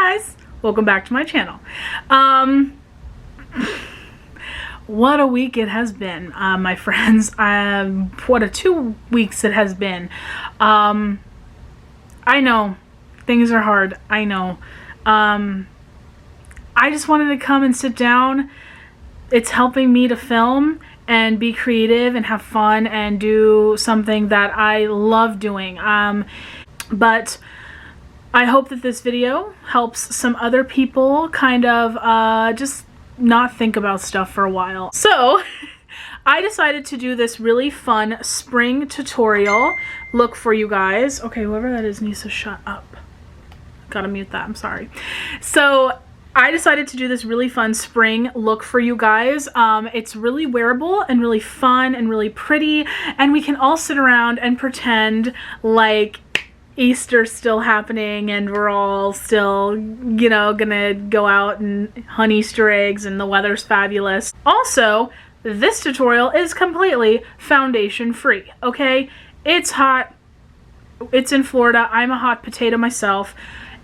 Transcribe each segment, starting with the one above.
guys, welcome back to my channel. What a week it has been, my friends. What a 2 weeks it has been. I know things are hard, I know. I just wanted to come and sit down. It's helping me to film and be creative and have fun and do something that I love doing. But I hope that this video helps some other people kind of just not think about stuff for a while. So I decided to do this really fun spring tutorial look for you guys. Okay, whoever that is needs to shut up. Gotta mute that, I'm sorry. So I decided to do this really fun spring look for you guys. It's really wearable and really fun and really pretty, and we can all sit around and pretend like Easter's still happening and we're all still, you know, gonna go out and hunt Easter eggs and the weather's fabulous. Also, this tutorial is completely foundation free, okay? It's hot, it's in Florida, I'm a hot potato myself,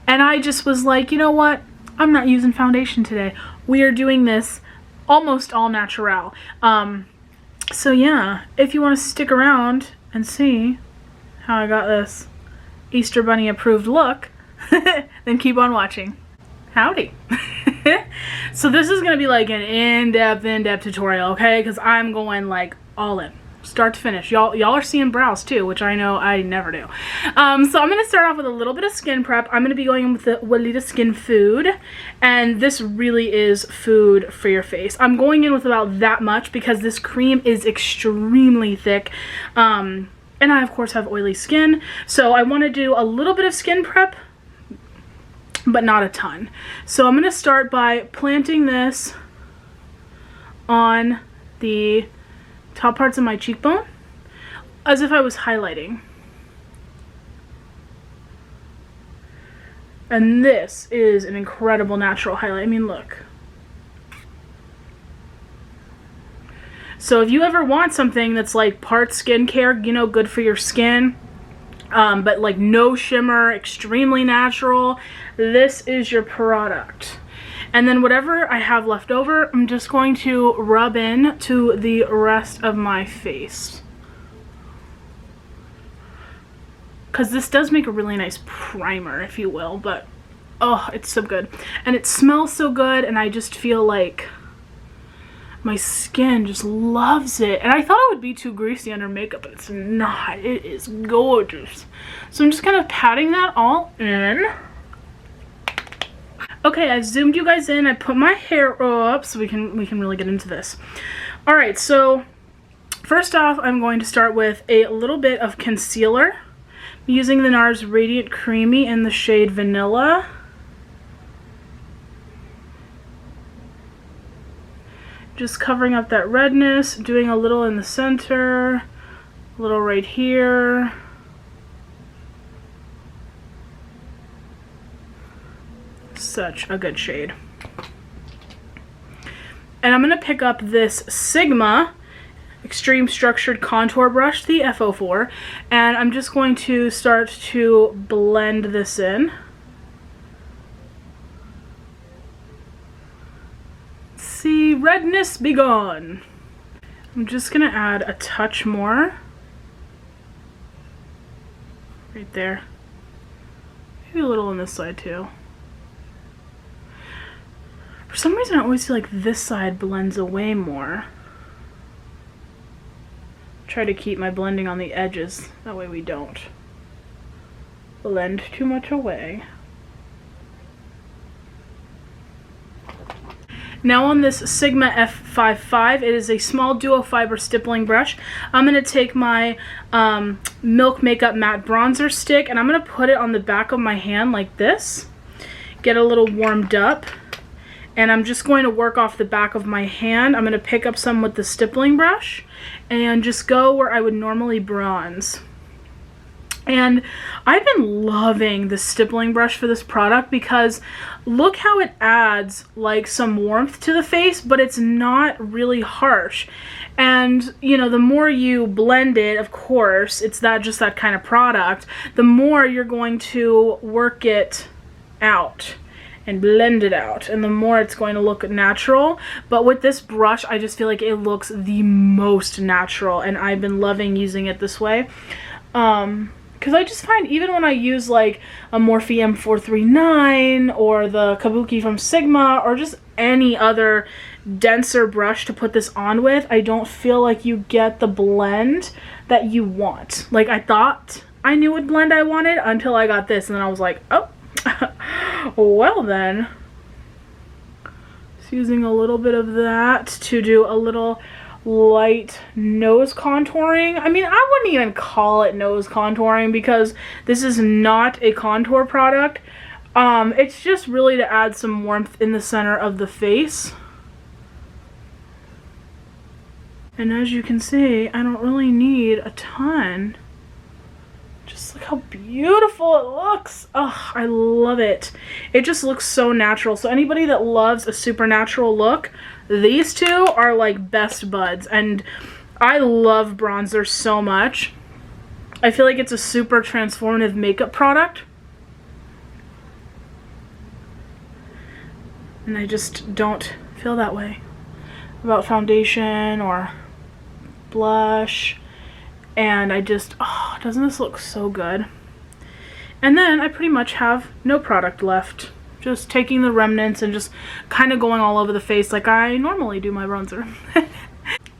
and I just was like, you know what? I'm not using foundation today. We are doing this almost all natural. So yeah, if you want to stick around and see how I got this Easter Bunny approved look, then keep on watching. Howdy. So this is going to be like an in-depth tutorial, okay? Because I'm going like all in. Start to finish. Y'all are seeing brows too, which I know I never do. So I'm going to start off with a little bit of skin prep. I'm going to be going in with the Weleda Skin Food, and this really is food for your face. I'm going in with about that much because this cream is extremely thick, and I of course have oily skin, so I want to do a little bit of skin prep, but not a ton. So I'm going to start by planting this on the top parts of my cheekbone as if I was highlighting. And this is an incredible natural highlight. I mean, look. So if you ever want something that's like part skincare, you know, good for your skin, but like no shimmer, extremely natural, this is your product. And then whatever I have left over, I'm just going to rub in to the rest of my face. Because this does make a really nice primer, if you will, but oh, it's so good. And it smells so good, and I just feel like my skin just loves it. And I thought it would be too greasy under makeup, but it's not. It is gorgeous. So I'm just kind of patting that all in. Okay, I zoomed you guys in. I put my hair up so we can really get into this. All right, so first off, I'm going to start with a little bit of concealer. I'm using the NARS Radiant Creamy in the shade Vanilla. Just covering up that redness, doing a little in the center, a little right here. Such a good shade. And I'm going to pick up this Sigma Extreme Structured Contour Brush, the F04, and I'm just going to start to blend this in. See, redness be gone. I'm just going to add a touch more. Right there. Maybe a little on this side too. For some reason, I always feel like this side blends away more. Try to keep my blending on the edges. That way we don't blend too much away. Now on this Sigma F55, it is a small duo fiber stippling brush. I'm going to take my Milk Makeup Matte Bronzer Stick, and I'm going to put it on the back of my hand like this. Get a little warmed up. And I'm just going to work off the back of my hand. I'm going to pick up some with the stippling brush and just go where I would normally bronze. And I've been loving the stippling brush for this product because look how it adds like some warmth to the face, but it's not really harsh. And you know, the more you blend it, of course, it's just that kind of product, the more you're going to work it out. and blend it out, and the more it's going to look natural. But with this brush, I just feel like it looks the most natural, and I've been loving using it this way. Because I just find even when I use like a Morphe M439 or the Kabuki from Sigma or just any other denser brush to put this on with, I don't feel like you get the blend that you want. Like, I thought I knew what blend I wanted until I got this, and then I was like, oh, well then. Just using a little bit of that to do a little light nose contouring. I mean, I wouldn't even call it nose contouring because this is not a contour product. It's just really to add some warmth in the center of the face. And as you can see, I don't really need a ton. Just look how beautiful it looks. Oh, I love it. It just looks so natural. So anybody that loves a super natural look, these two are like best buds. And I love bronzer so much. I feel like it's a super transformative makeup product. And I just don't feel that way about foundation or blush. And I just, oh, doesn't this look so good? And then I pretty much have no product left. Just taking the remnants and just kind of going all over the face like I normally do my bronzer.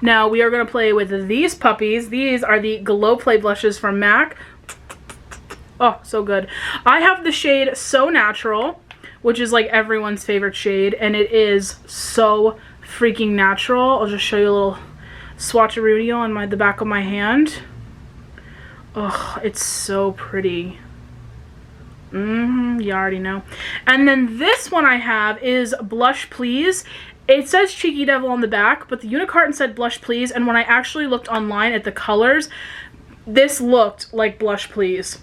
Now we are going to play with these puppies. These are the Glow Play blushes from MAC. Oh, so good. I have the shade So Natural, which is like everyone's favorite shade, and it is so freaking natural. I'll just show you a little swatcheroo on the back of my hand. Oh, it's so pretty. You already know. And then this one I have is Blush Please. It says Cheeky Devil on the back, but the Unicarton said Blush Please, and when I actually looked online at the colors, this looked like Blush Please.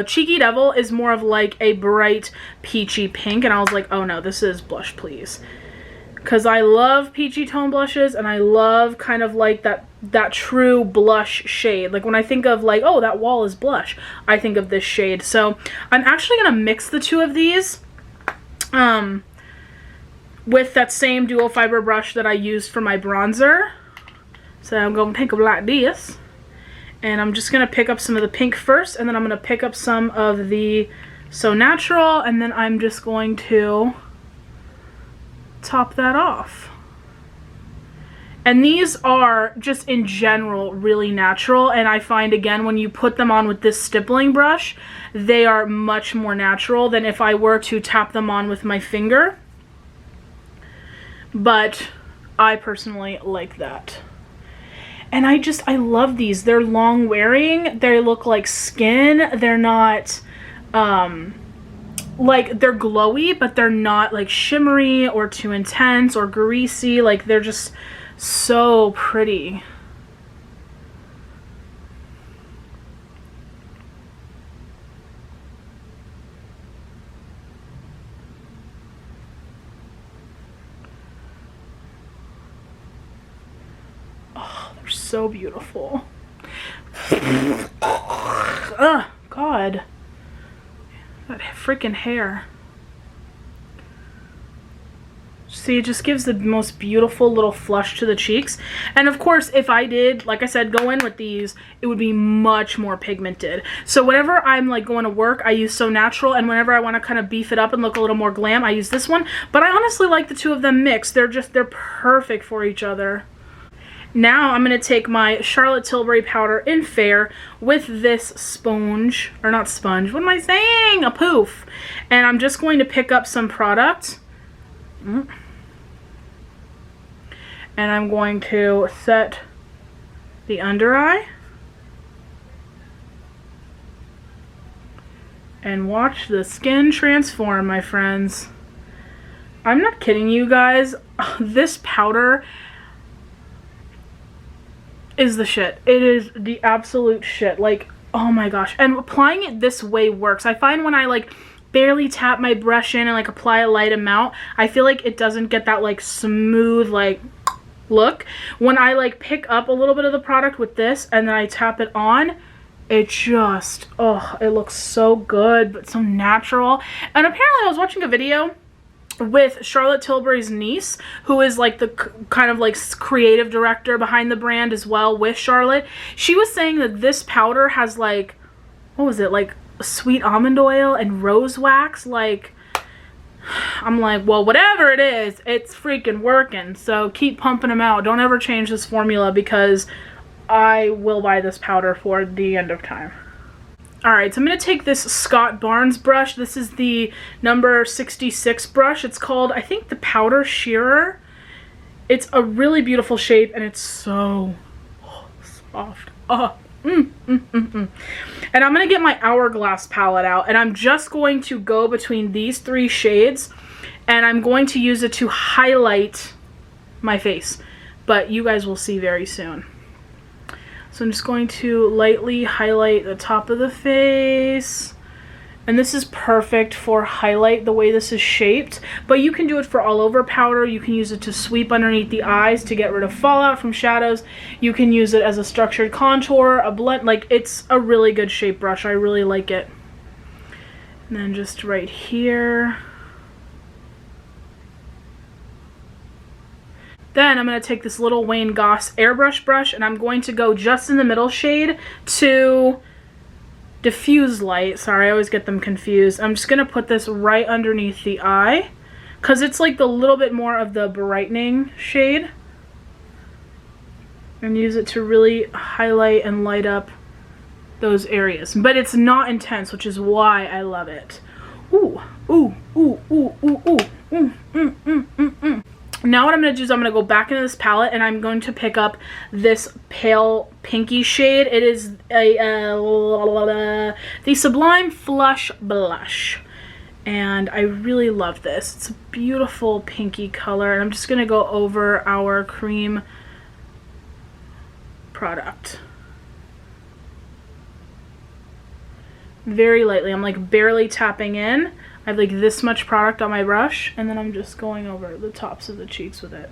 Cheeky Devil is more of like a bright peachy pink, and I was like, oh no, this is Blush Please. Because I love peachy tone blushes, and I love kind of like that true blush shade. Like when I think of like, oh, that wall is blush, I think of this shade. So I'm actually going to mix the two of these with that same dual fiber brush that I used for my bronzer. So I'm going to take them like this. And I'm just going to pick up some of the pink first, and then I'm going to pick up some of the So Natural, and then I'm just going to top that off. And these are just in general really natural, and I find again when you put them on with this stippling brush, they are much more natural than if I were to tap them on with my finger. But I personally like that. And I love these. They're long wearing, they look like skin, they're not like, they're glowy, but they're not like shimmery or too intense or greasy. Like, they're just so pretty. Oh, they're so beautiful. Ugh, God. That freaking hair. See, it just gives the most beautiful little flush to the cheeks. And of course, if I did, like I said, go in with these, it would be much more pigmented. So whenever I'm like going to work, I use So Natural, and whenever I want to kind of beef it up and look a little more glam, I use this one. But I honestly like the two of them mixed. They're perfect for each other. Now I'm going to take my Charlotte Tilbury powder in Fair with this sponge, or not sponge, what am I saying? A poof. And I'm just going to pick up some product. And I'm going to set the under eye. And watch the skin transform, my friends. I'm not kidding you guys. This powder is the shit. It is the absolute shit. Like, oh my gosh. And applying it this way works. I find when I like barely tap my brush in and like apply a light amount, I feel like it doesn't get that like smooth like look. When I like pick up a little bit of the product with this and then I tap it on, it just, oh, it looks so good, but so natural. And apparently I was watching a video with Charlotte Tilbury's niece, who is like the kind of like creative director behind the brand as well with Charlotte. She was saying that this powder has like, what was it, like sweet almond oil and rose wax. Like, I'm like, well, whatever it is, it's freaking working. So keep pumping them out. Don't ever change this formula, because I will buy this powder for the end of time. Alright, so I'm going to take this Scott Barnes brush. This is the number 66 brush. It's called, I think, the Powder Shearer. It's a really beautiful shape, and it's so soft. And I'm going to get my Hourglass palette out, and I'm just going to go between these 3 shades, and I'm going to use it to highlight my face. But you guys will see very soon. So I'm just going to lightly highlight the top of the face. And this is perfect for highlight, the way this is shaped. But you can do it for all over powder. You can use it to sweep underneath the eyes to get rid of fallout from shadows. You can use it as a structured contour, a blend. Like, it's a really good shape brush. I really like it. And then just right here. Then I'm going to take this little Wayne Goss airbrush brush, and I'm going to go just in the middle shade to diffuse light. Sorry, I always get them confused. I'm just going to put this right underneath the eye, because it's like the little bit more of the brightening shade. And use it to really highlight and light up those areas. But it's not intense, which is why I love it. Ooh, ooh, ooh, ooh, ooh, ooh. Now what I'm going to do is I'm going to go back into this palette, and I'm going to pick up this pale pinky shade. It is the Sublime Flush Blush. And I really love this. It's a beautiful pinky color. And I'm just going to go over our cream product. Very lightly. I'm like barely tapping in. I have like this much product on my brush, and then I'm just going over the tops of the cheeks with it.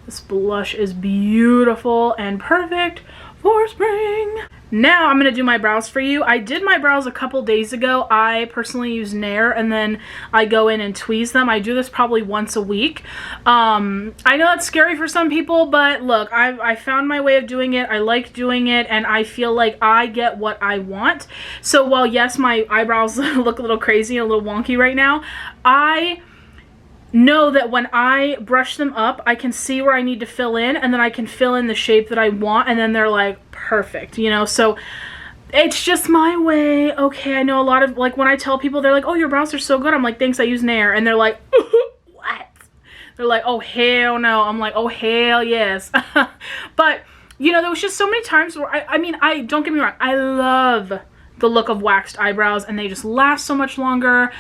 This blush is beautiful and perfect for spring. Now I'm going to do my brows for you. I did my brows a couple days ago. I personally use Nair, and then I go in and tweeze them. I do this probably once a week. I know that's scary for some people, but look, I found my way of doing it. I like doing it, and I feel like I get what I want. So while yes, my eyebrows look a little crazy, a little wonky right now, I know that when I brush them up, I can see where I need to fill in, and then I can fill in the shape that I want, and then they're like perfect, you know? So it's just my way. Okay, I know a lot of, like, when I tell people, they're like, oh, your brows are so good. I'm like, thanks, I use Nair. And they're like, what? They're like, oh, hell no. I'm like, oh, hell yes. But, you know, there was just so many times where, I mean, don't get me wrong, I love the look of waxed eyebrows, and they just last so much longer.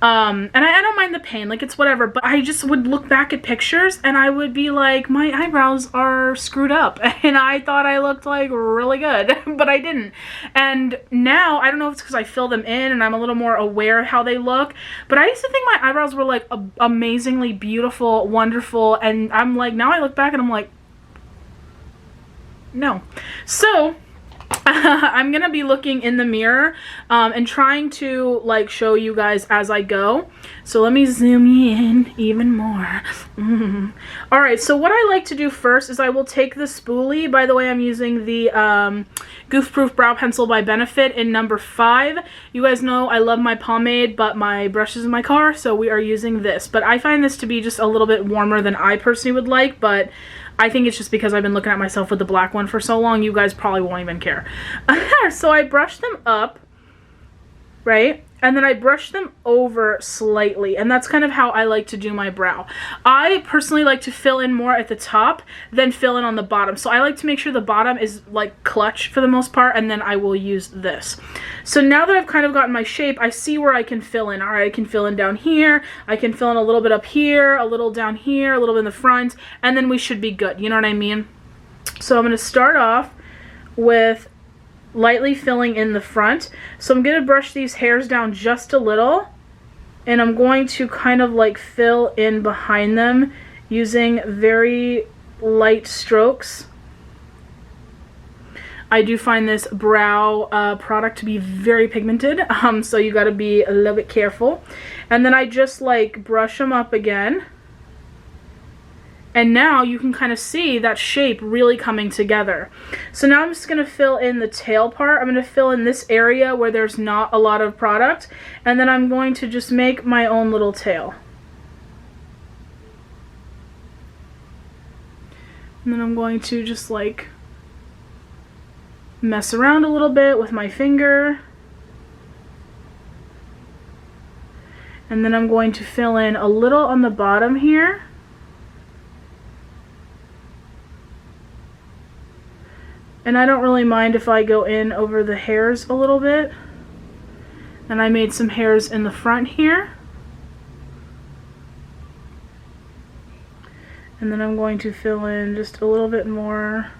And I don't mind the pain, like, it's whatever, but I just would look back at pictures and I would be like, my eyebrows are screwed up, and I thought I looked like really good, but I didn't. And now, I don't know if it's because I fill them in and I'm a little more aware of how they look, but I used to think my eyebrows were like amazingly beautiful, wonderful, and I'm like, now I look back and I'm like, no. So I'm gonna be looking in the mirror and trying to like show you guys as I go. So let me zoom in even more. Alright, so what I like to do first is I will take the spoolie. By the way, I'm using the Goof Proof Brow Pencil by Benefit in number 5. You guys know I love my pomade, but my brush is in my car, so we are using this. But I find this to be just a little bit warmer than I personally would like, but I think it's just because I've been looking at myself with the black one for so long, you guys probably won't even care. So I brush them up, right? And then I brush them over slightly, and that's kind of how I like to do my brow. I personally like to fill in more at the top than fill in on the bottom. So I like to make sure the bottom is like clutch for the most part, and then I will use this. So now that I've kind of gotten my shape, I see where I can fill in. All right, I can fill in down here, I can fill in a little bit up here, a little down here, a little bit in the front, and then we should be good. You know what I mean? So I'm going to start off with lightly filling in the front. So I'm going to brush these hairs down just a little, and I'm going to kind of like fill in behind them using very light strokes. I do find this brow product to be very pigmented, so you gotta be a little bit careful. And then I just like brush them up again. And now you can kind of see that shape really coming together. So now I'm just going to fill in the tail part. I'm going to fill in this area where there's not a lot of product. And then I'm going to just make my own little tail. And then I'm going to just like mess around a little bit with my finger. And then I'm going to fill in a little on the bottom here. And I don't really mind if I go in over the hairs a little bit. And I made some hairs in the front here. And then I'm going to fill in just a little bit more.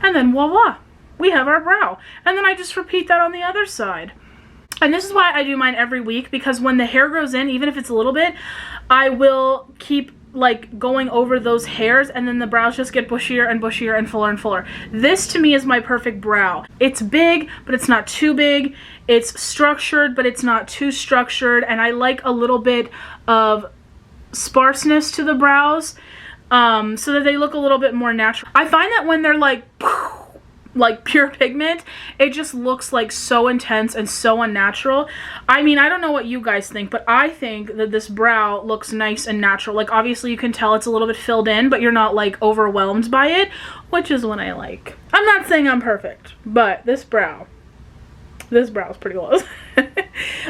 And then voila, we have our brow. And then I just repeat that on the other side. And this is why I do mine every week, because when the hair grows in, even if it's a little bit, I will keep like going over those hairs, and then the brows just get bushier and bushier and fuller and fuller. This to me is my perfect brow. It's big, but it's not too big. It's structured, but it's not too structured. And I like a little bit of sparseness to the brows, so that they look a little bit more natural. I find that when they're like pure pigment, it just looks like so intense and so unnatural. I mean, I don't know what you guys think, but I think that this brow looks nice and natural. Like, obviously you can tell it's a little bit filled in, but you're not like overwhelmed by it, which is what I like. I'm not saying I'm perfect, but this brow is pretty close.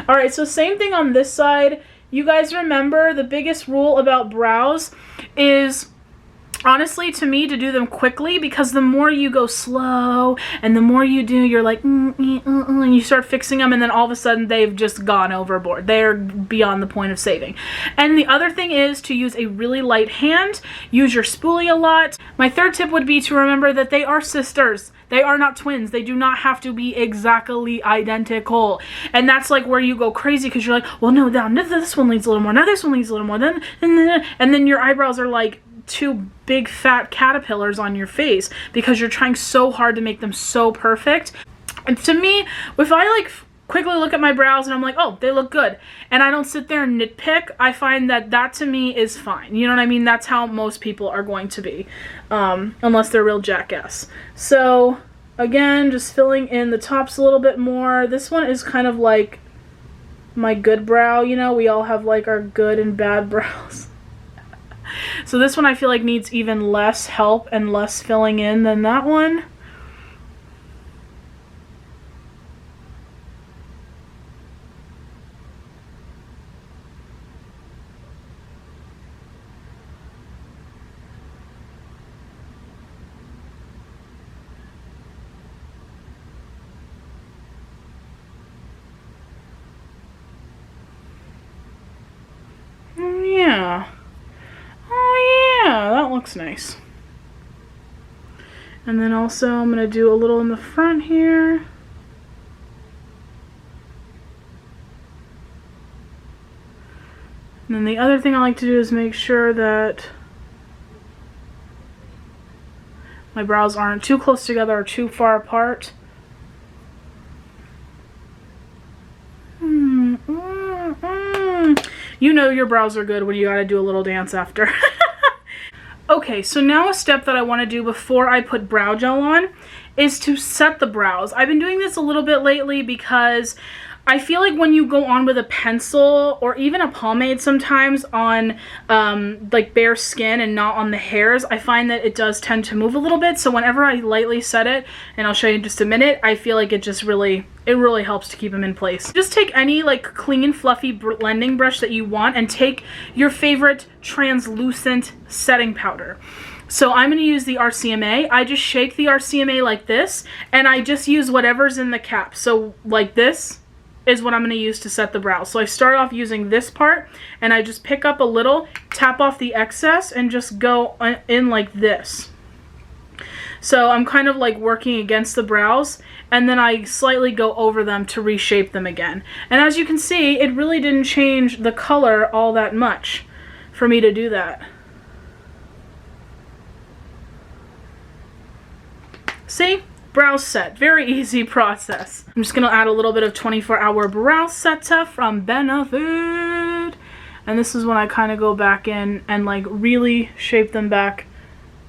All right, so same thing on this side. You guys remember the biggest rule about brows is, honestly, to me, to do them quickly, because the more you go slow and the more you do, you're like, and you start fixing them, and then all of a sudden they've just gone overboard. They're beyond the point of saving. And the other thing is to use a really light hand. Use your spoolie a lot. My third tip would be to remember that they are sisters. They are not twins. They do not have to be exactly identical. And that's like where you go crazy, because you're like, well, no, this one needs a little more. Now this one needs a little more. And then your eyebrows are like two big fat caterpillars on your face, because you're trying so hard to make them so perfect. And to me, if I like quickly look at my brows and I'm like, oh, they look good, and I don't sit there and nitpick, I find that that to me is fine. You know what I mean? That's how most people are going to be, unless they're real jackass. So again, just filling in the tops a little bit more. This one is kind of like my good brow. You know, we all have like our good and bad brows. So this one I feel like needs even less help and less filling in than that one. Yeah. That looks nice. And then also I'm going to do a little in the front here. And then the other thing I like to do is make sure that my brows aren't too close together or too far apart. You know your brows are good when you gotta do a little dance after. Okay, so now a step that I want to do before I put brow gel on is to set the brows. I've been doing this a little bit lately because I feel like when you go on with a pencil or even a pomade sometimes on like bare skin and not on the hairs, I find that it does tend to move a little bit. So whenever I lightly set it, and I'll show you in just a minute, I feel like it just really helps to keep them in place. Just take any like clean, fluffy blending brush that you want and take your favorite translucent setting powder. So I'm going to use the RCMA. I just shake the RCMA like this, and I just use whatever's in the cap. So like this is what I'm going to use to set the brows. So I start off using this part, and I just pick up a little, tap off the excess, and just go in like this. So I'm kind of like working against the brows, and then I slightly go over them to reshape them again. And as you can see, it really didn't change the color all that much for me to do that. See? Brows set. Very easy process. I'm just going to add a little bit of 24-hour brow setter from Benefit. And this is when I kind of go back in and like really shape them back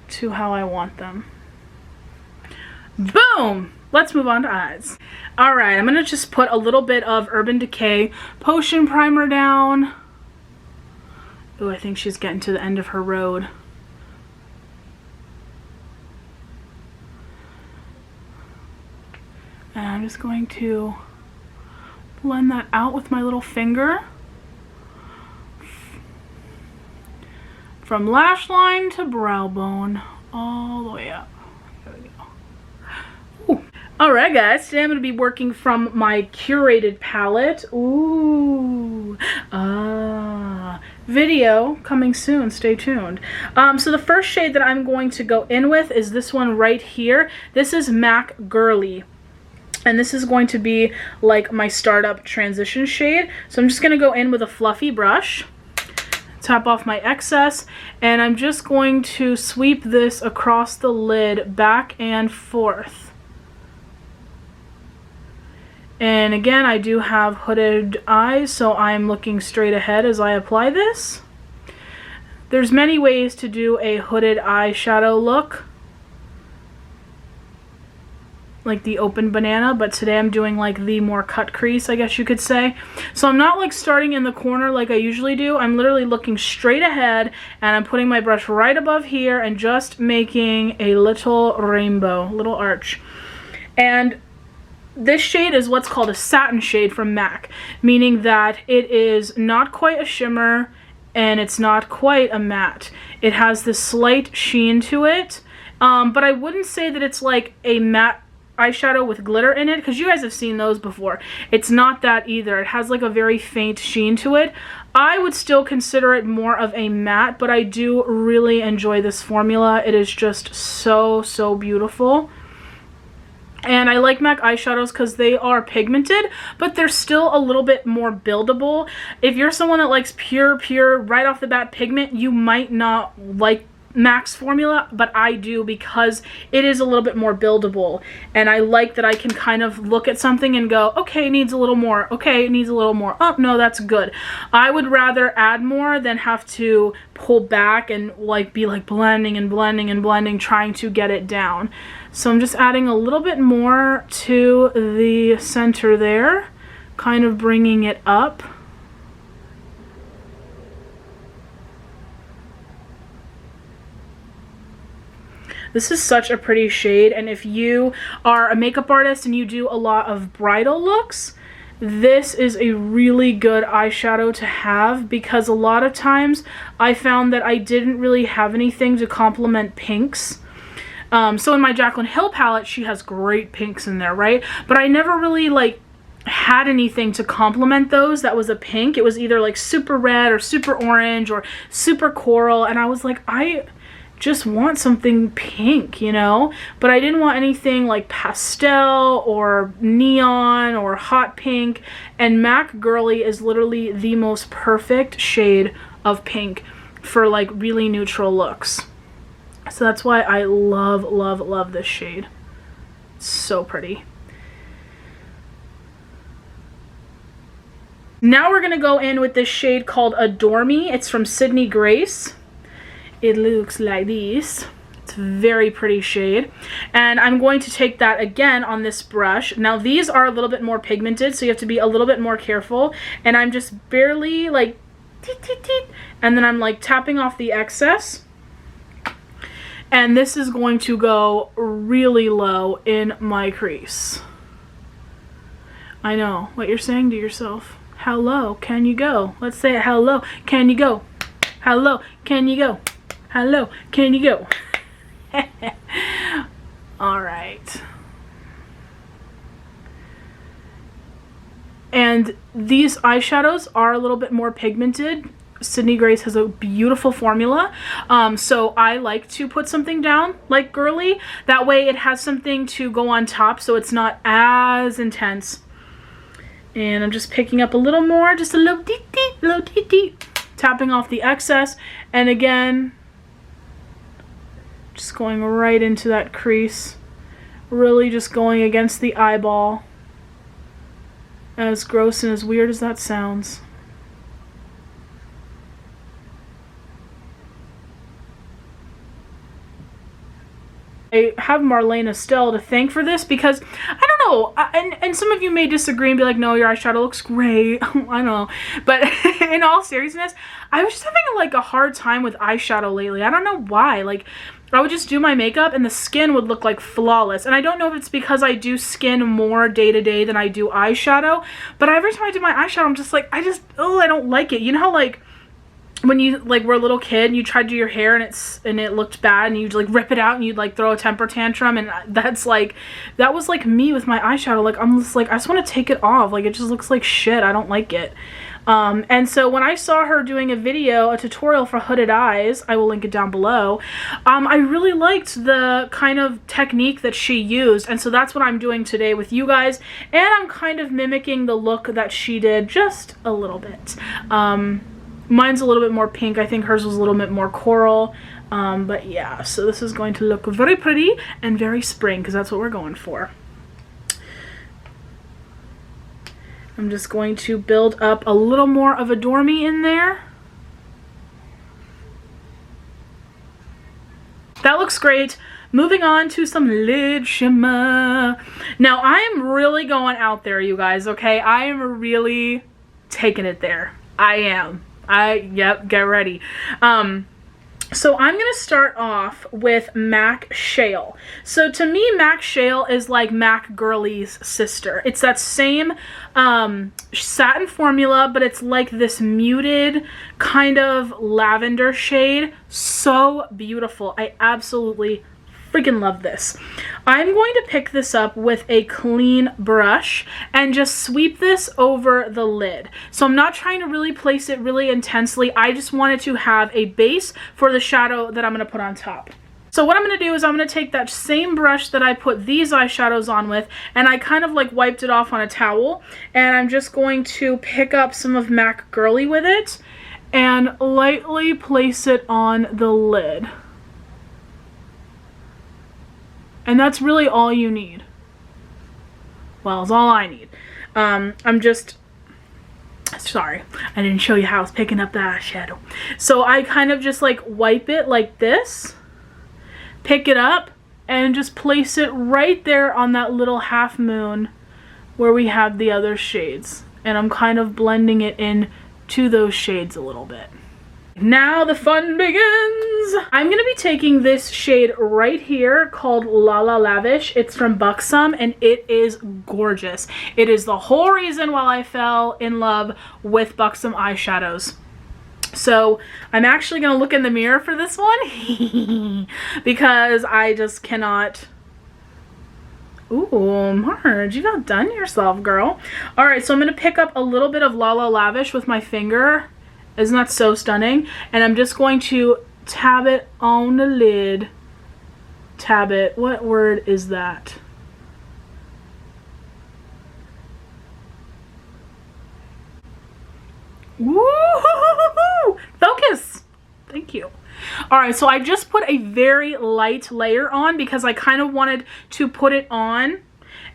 to how I want them. Boom! Let's move on to eyes. Alright, I'm going to just put a little bit of Urban Decay Potion Primer down. Oh, I think she's getting to the end of her road. And I'm just going to blend that out with my little finger. From lash line to brow bone, all the way up. There we go. Ooh. Alright guys, today I'm going to be working from my curated palette. Ooh. Video coming soon, stay tuned. So the first shade that I'm going to go in with is this one right here. This is MAC Girlie. And this is going to be like my startup transition shade. So I'm just going to go in with a fluffy brush, tap off my excess, and I'm just going to sweep this across the lid back and forth. And again, I do have hooded eyes, so I'm looking straight ahead as I apply this. There's many ways to do a hooded eyeshadow look, like the open banana, but today I'm doing like the more cut crease, I guess you could say. So I'm not like starting in the corner like I usually do. I'm literally looking straight ahead, and I'm putting my brush right above here and just making a little rainbow, little arch. And this shade is what's called a satin shade from MAC, meaning that it is not quite a shimmer and it's not quite a matte. It has this slight sheen to it, but I wouldn't say that it's like a matte eyeshadow with glitter in it, because you guys have seen those before. It's not that either. It has like a very faint sheen to it. I would still consider it more of a matte, but I do really enjoy this formula. It is just so, so beautiful. And I like MAC eyeshadows because they are pigmented, but they're still a little bit more buildable. If you're someone that likes pure, right off the bat pigment, you might not like MAC's formula, but I do, because it is a little bit more buildable, and I like that I can kind of look at something and go, okay, it needs a little more, okay, it needs a little more, oh no, that's good. I would rather add more than have to pull back and like be like blending and blending and blending, trying to get it down. So I'm just adding a little bit more to the center there, kind of bringing it up. This is such a pretty shade, and if you are a makeup artist and you do a lot of bridal looks, this is a really good eyeshadow to have, because a lot of times I found that I didn't really have anything to complement pinks. So in my Jaclyn Hill palette, she has great pinks in there, right? But I never really like had anything to complement those that was a pink. It was either like super red or super orange or super coral, and I was like, I just want something pink, you know? But I didn't want anything like pastel or neon or hot pink, and MAC Girlie is literally the most perfect shade of pink for like really neutral looks. So that's why I love, love, love this shade. It's so pretty. Now we're gonna go in with this shade called Adore Me. It's from Sydney Grace. It looks like this. It's a very pretty shade. And I'm going to take that again on this brush. Now these are a little bit more pigmented, so you have to be a little bit more careful. And I'm just barely like, teet, teet, teet, and then I'm like tapping off the excess. And this is going to go really low in my crease. I know what you're saying to yourself. How low can you go? Let's say it. How low can you go? How low can you go? How low can you go? All right. And these eyeshadows are a little bit more pigmented, Sydney Grace has a beautiful formula. So I like to put something down like Girlie. That way it has something to go on top so it's not as intense. And I'm just picking up a little more, just a little dee, tapping off the excess. And again, just going right into that crease. Really just going against the eyeball. As gross and as weird as that sounds. I have Marlena Stell to thank for this because, I don't know, and some of you may disagree and be like, no, your eyeshadow looks great. I know. But in all seriousness, I was just having like a hard time with eyeshadow lately. I don't know why. Like, I would just do my makeup and the skin would look like flawless. And I don't know if it's because I do skin more day to day than I do eyeshadow. But every time I do my eyeshadow, I'm just like, I don't like it. You know how like, when you like were a little kid and you tried to do your hair and it looked bad and you'd like rip it out and you'd like throw a temper tantrum, and that was like me with my eyeshadow. Like I'm just like, I just want to take it off. Like it just looks like shit. I don't like it. And so when I saw her doing a tutorial for hooded eyes, I will link it down below, I really liked the kind of technique that she used, and so that's what I'm doing today with you guys, and I'm kind of mimicking the look that she did just a little bit. Mine's a little bit more pink. I think hers was a little bit more coral. But yeah, so this is going to look very pretty and very spring because that's what we're going for. I'm just going to build up a little more of a dormy in there. That looks great. Moving on to some lid shimmer. Now I am really going out there, you guys, okay? I am really taking it there. I am. Yep, get ready. So I'm going to start off with MAC Shale. So to me, MAC Shale is like MAC Girlie's sister. It's that same satin formula, but it's like this muted kind of lavender shade. So beautiful. I absolutely freaking love this. I'm going to pick this up with a clean brush and just sweep this over the lid. So I'm not trying to really place it really intensely. I just wanted to have a base for the shadow that I'm going to put on top. So what I'm going to do is I'm going to take that same brush that I put these eyeshadows on with, and I kind of like wiped it off on a towel, and I'm just going to pick up some of MAC Girlie with it and lightly place it on the lid. And that's really all you need. Well, it's all I need. I'm just, sorry, I didn't show you how I was picking up the eyeshadow. So I kind of just like wipe it like this, pick it up, and just place it right there on that little half moon where we have the other shades. And I'm kind of blending it in to those shades a little bit. Now the fun begins! I'm going to be taking this shade right here called La La Lavish. It's from Buxom and it is gorgeous. It is the whole reason why I fell in love with Buxom eyeshadows. So I'm actually going to look in the mirror for this one because I just cannot... Ooh, Marge, you've outdone yourself, girl. Alright, so I'm going to pick up a little bit of La La Lavish with my finger. Isn't that so stunning? And I'm just going to tab it on the lid. Tab it. What word is that? Woo! Focus! Thank you. Alright, so I just put a very light layer on because I kind of wanted to put it on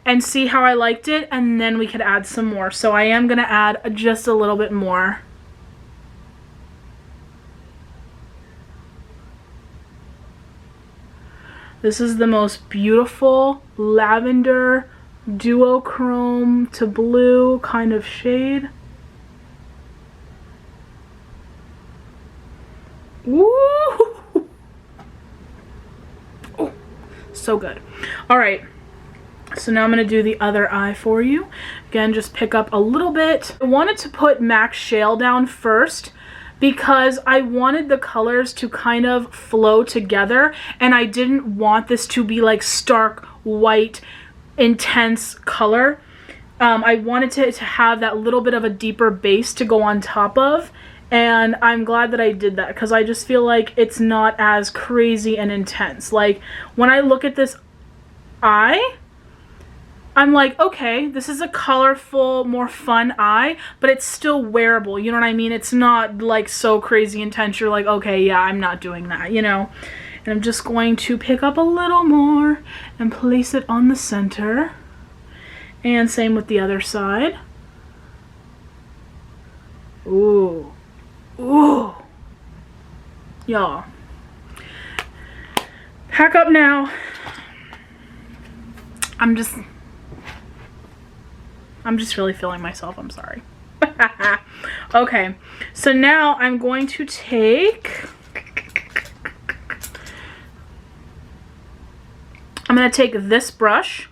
and see how I liked it, and then we could add some more. So I am going to add just a little bit more. This is the most beautiful lavender duochrome to blue kind of shade. Woo! Oh, so good. All right. So now I'm going to do the other eye for you. Again, just pick up a little bit. I wanted to put MAC Shale down first because I wanted the colors to kind of flow together, and I didn't want this to be like stark white intense color. I wanted to have that little bit of a deeper base to go on top of, And I'm glad that I did that because I just feel like it's not as crazy and intense. Like, when I look at this eye, I'm like, okay, this is a colorful, more fun eye, but it's still wearable, you know what I mean? It's not like so crazy intense, you're like, okay, yeah, I'm not doing that, you know? And I'm just going to pick up a little more and place it on the center. And same with the other side. Ooh. Ooh. Y'all. Pack up now. I'm just really feeling myself, I'm sorry. Okay, so now I'm going to take, this brush.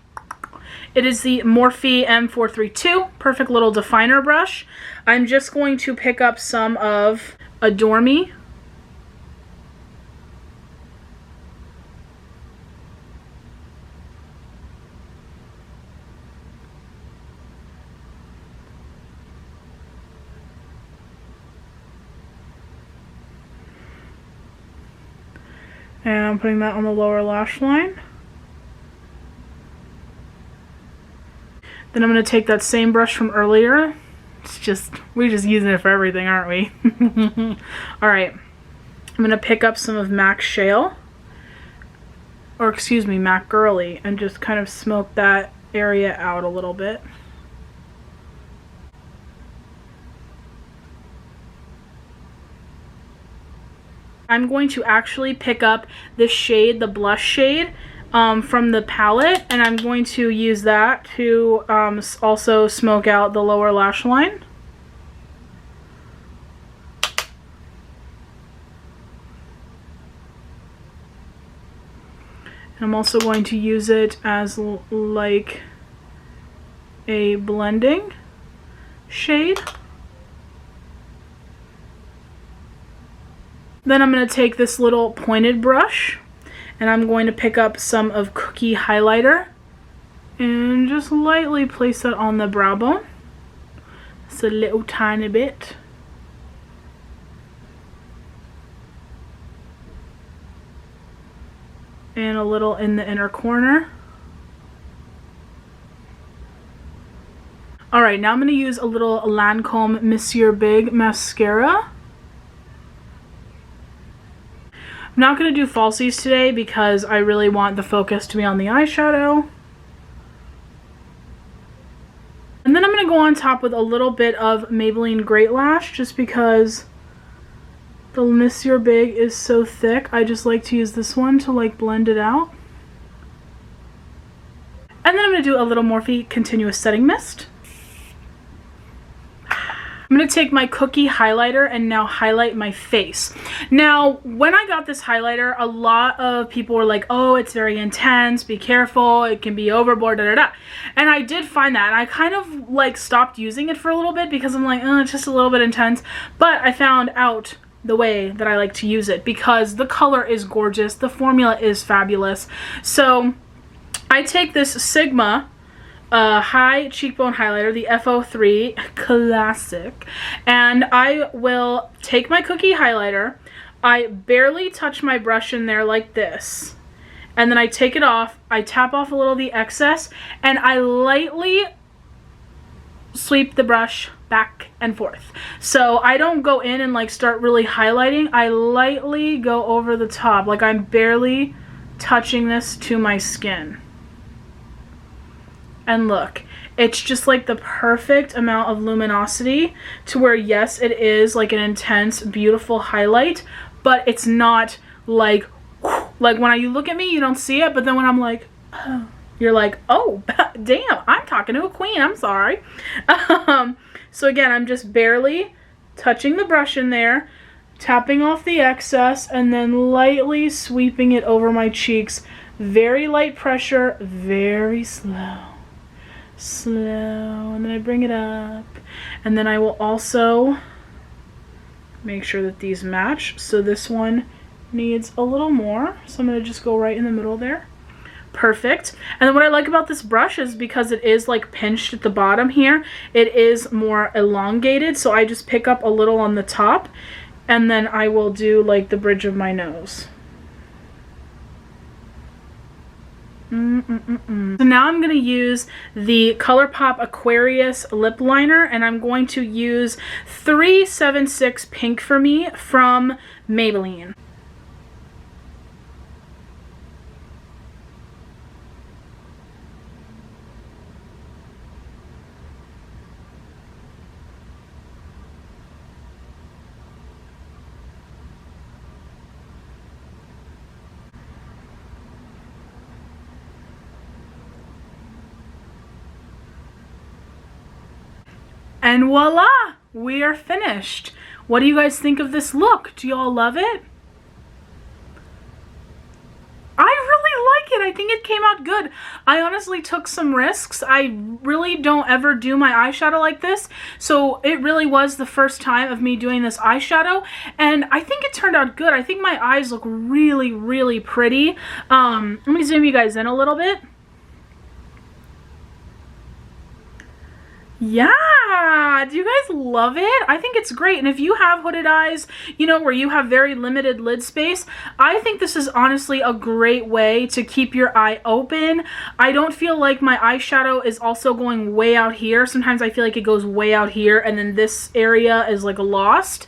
It is the Morphe M432, perfect little definer brush. I'm just going to pick up some of Adore Me. And I'm putting that on the lower lash line. Then I'm going to take that same brush from earlier. We're just using it for everything, aren't we? Alright. I'm going to pick up some of MAC Shale. Or excuse me, MAC Girlie. And just kind of smoke that area out a little bit. I'm going to actually pick up this shade, the blush shade, from the palette, and I'm going to use that to also smoke out the lower lash line. And I'm also going to use it as like a blending shade. Then I'm going to take this little pointed brush and I'm going to pick up some of Cookie highlighter and just lightly place it on the brow bone. Just a little tiny bit. And a little in the inner corner. Alright, now I'm going to use a little Lancome Monsieur Big mascara. I'm not going to do falsies today because I really want the focus to be on the eyeshadow. And then I'm going to go on top with a little bit of Maybelline Great Lash just because the Monsieur Big is so thick. I just like to use this one to like blend it out. And then I'm going to do a little Morphe Continuous Setting Mist. I'm going to take my Cookie highlighter and now highlight my face. Now, when I got this highlighter, a lot of people were like, oh, it's very intense, be careful, it can be overboard, da da da. And I did find that, and I kind of like stopped using it for a little bit because I'm like, oh, it's just a little bit intense. But I found out the way that I like to use it because the color is gorgeous, the formula is fabulous. So I take this Sigma high cheekbone highlighter, the FO3 classic, and I will take my Cookie highlighter. I barely touch my brush in there like this, and then I take it off, I tap off a little of the excess, and I lightly sweep the brush back and forth. So I don't go in and like start really highlighting, I lightly go over the top, like I'm barely touching this to my skin. And look, it's just like the perfect amount of luminosity to where, yes, it is like an intense, beautiful highlight, but it's not like when you look at me, you don't see it, but then when I'm like, oh, you're like, oh, damn, I'm talking to a queen, I'm sorry. So again, I'm just barely touching the brush in there, tapping off the excess, and then lightly sweeping it over my cheeks. Very light pressure, very slow. And then I bring it up, and then I will also make sure that these match. So this one needs a little more, so I'm going to just go right in the middle there. perfect. And then what I like about this brush is because it is like pinched at the bottom here, it is more elongated, so I just pick up a little on the top and then I will do like the bridge of my nose. So now I'm going to use the ColourPop Aquarius lip liner, and I'm going to use 376 Pink for Me from Maybelline. And voila, we are finished. What do you guys think of this look? Do you all love it? I really like it. I think it came out good. I honestly took some risks. I really don't ever do my eyeshadow like this, so it really was the first time of me doing this eyeshadow, and I think it turned out good. I think my eyes look really, really pretty. Let me zoom you guys in a little bit. Yeah, do you guys love it? I think it's great. And if you have hooded eyes, you know, where you have very limited lid space, I think this is honestly a great way to keep your eye open. I don't feel like my eyeshadow is also going way out here. Sometimes I feel like it goes way out here and then this area is like lost.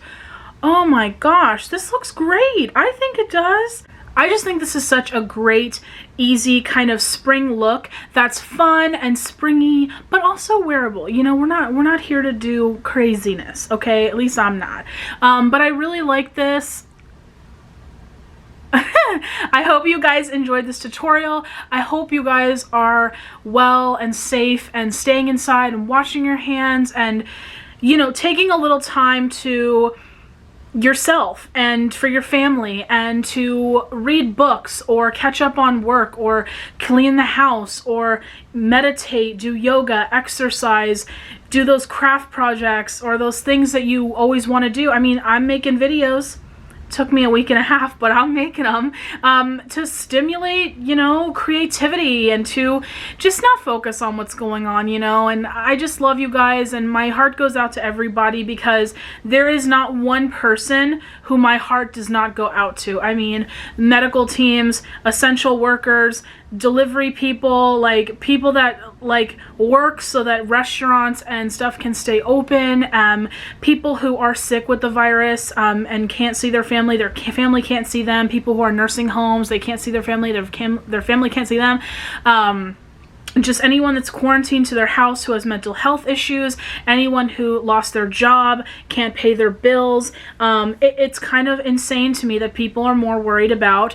Oh my gosh, this looks great. I think it does. I just think this is such a great, easy kind of spring look that's fun and springy, but also wearable. You know, we're not here to do craziness, okay? At least I'm not. But I really like this. I hope you guys enjoyed this tutorial. I hope you guys are well and safe and staying inside and washing your hands and, you know, taking a little time to yourself and for your family and to read books or catch up on work or clean the house or meditate, do yoga, exercise, do those craft projects or those things that you always want to do. I mean, I'm making videos. Took me a week and a half, but I'm making them to stimulate, you know, creativity and to just not focus on what's going on, you know. And I just love you guys, and my heart goes out to everybody because there is not one person who my heart does not go out to. I mean, medical teams, essential workers, delivery people, like people that like work so that restaurants and stuff can stay open, people who are sick with the virus and can't see their family can't see them, people who are nursing homes, they can't see their family, their family can't see them, just anyone that's quarantined to their house who has mental health issues, anyone who lost their job, can't pay their bills. It's kind of insane to me that people are more worried about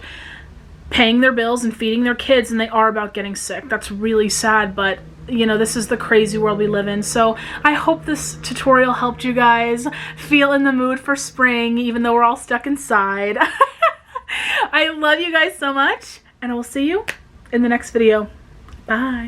paying their bills and feeding their kids than they are about getting sick. That's really sad, but you know, this is the crazy world we live in. So I hope this tutorial helped you guys feel in the mood for spring, even though we're all stuck inside. I love you guys so much, and I will see you in the next video. Bye.